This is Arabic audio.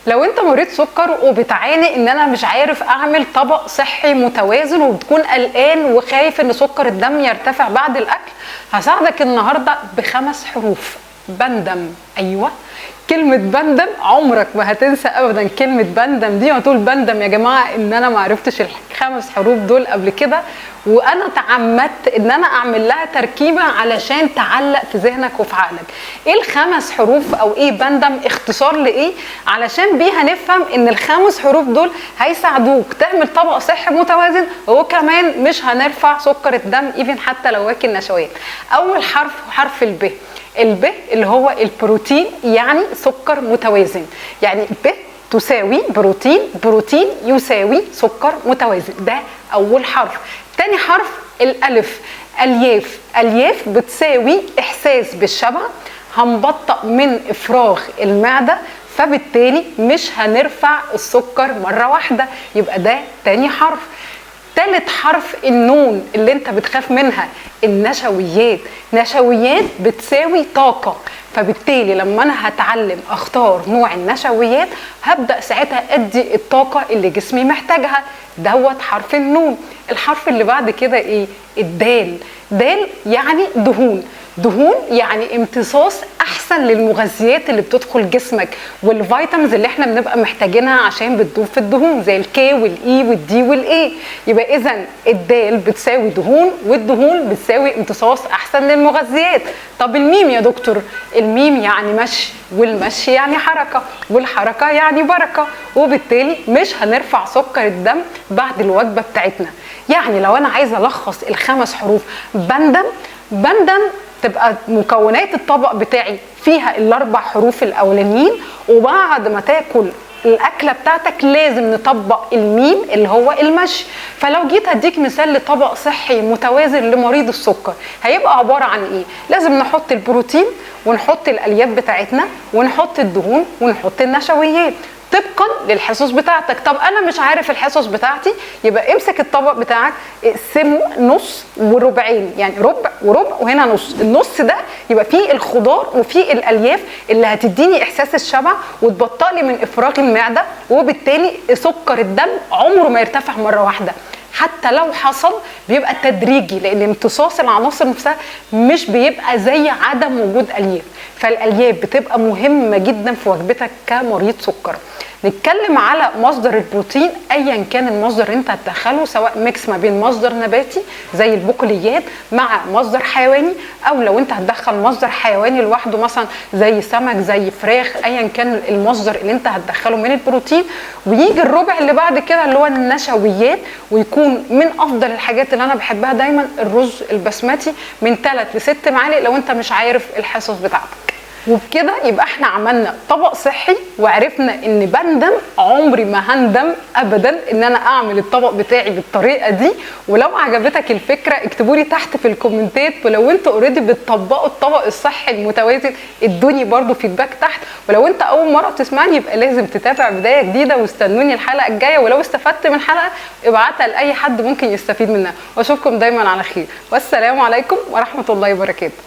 لو انت مريض سكر وبتعاني ان انا مش عارف اعمل طبق صحي متوازن وبتكون قلقان وخايف ان سكر الدم يرتفع بعد الاكل، هساعدك النهارده ب5 حروف. بندم. ايوه، كلمة بندم عمرك ما هتنسى ابدا كلمة بندم دي، وتقول بندم يا جماعة ان انا ما عرفتش ال5 حروف دول قبل كده، وانا تعمدت ان انا اعمل لها تركيبة علشان تعلق في ذهنك وفي عقلك. ايه ال5 حروف او ايه بندم؟ اختصار لايه؟ علشان بيها نفهم ان ال5 حروف دول هيساعدوك تعمل طبق صحي متوازن، وكمان مش هنرفع سكر الدم ايفن حتى لو واكل نشويات. اول حرف حرف الب. الب اللي هو البروتين، يعني سكر متوازن. يعني ب تساوي بروتين، بروتين يساوي سكر متوازن. ده اول حرف. تاني حرف الالف. الياف. الياف بتساوي احساس بالشبع، هنبطأ من افراغ المعدة، فبالتالي مش هنرفع السكر مرة واحدة. يبقى ده تاني حرف. تالت حرف النون اللي انت بتخاف منها، النشويات. نشويات بتساوي طاقة، فبالتالي لما انا هتعلم اختار نوع النشويات هبدأ ساعتها ادي الطاقة اللي جسمي محتاجها. دوت حرف النون. الحرف اللي بعد كده ايه؟ الدال. دال يعني دهون. دهون يعني امتصاص احسن للمغذيات اللي بتدخل جسمك والفيتامينز اللي احنا بنبقى محتاجينها عشان بتدوب في الدهون، زي الكي والاي والدي والاي. يبقى اذا الدال بتساوي دهون، والدهون بتساوي امتصاص احسن للمغذيات. طب الميم يا دكتور؟ الميم يعني مشي، والمشي يعني حركه، والحركه يعني بركه، وبالتالي مش هنرفع سكر الدم بعد الوجبه بتاعتنا. يعني لو انا عايزه الخص ال5 حروف بندم، بندم تبقى مكونات الطبق بتاعي فيها ال4 حروف الاولانيين، وبعد ما تاكل الاكله بتاعتك لازم نطبق الميم اللي هو المشي. فلو جيت هديك مثال لطبق صحي متوازن لمريض السكر، هيبقى عباره عن ايه؟ لازم نحط البروتين، ونحط الالياف بتاعتنا، ونحط الدهون، ونحط النشويات طبقا للحصص بتاعتك. طب انا مش عارف الحصص بتاعتي، يبقى امسك الطبق بتاعك اقسمه نص وربعين، يعني ربع وربع وهنا نص. النص ده يبقى فيه الخضار وفيه الالياف اللي هتديني احساس الشبع وتبطئ لي من افراغ المعده، وبالتالي سكر الدم عمره ما يرتفع مره واحده. حتى لو حصل بيبقى تدريجي، لان امتصاص العناصر نفسها مش بيبقى زي عدم وجود الياف. فالالياف بتبقى مهمه جدا في وجبتك كمريض سكر. نتكلم على مصدر البروتين. ايا كان المصدر اللي انت هتدخله، سواء ميكس ما بين مصدر نباتي زي البقوليات مع مصدر حيواني، او لو انت هتدخل مصدر حيواني لوحده مثلا زي سمك زي فراخ، ايا كان المصدر اللي انت هتدخله من البروتين. ويجي الربع اللي بعد كده اللي هو النشويات، ويكون من افضل الحاجات اللي انا بحبها دايما الرز البسمتي من 3 ل6 معالق لو انت مش عارف الحصص بتاعتك. وبكده يبقى احنا عملنا طبق صحي، وعرفنا ان بندم عمري ما هندم ابدا ان انا اعمل الطبق بتاعي بالطريقه دي. ولو عجبتك الفكره اكتبوا لي تحت في الكومنتات، ولو انتوا اوريدي بتطبقوا الطبق الصحي المتوازن ادوني برده فيدباك تحت. ولو انت اول مره تسمعني يبقى لازم تتابع بدايه جديده، واستنوني الحلقه الجايه. ولو استفدت من الحلقه ابعتها لاي حد ممكن يستفيد منها، واشوفكم دايما على خير، والسلام عليكم ورحمه الله وبركاته.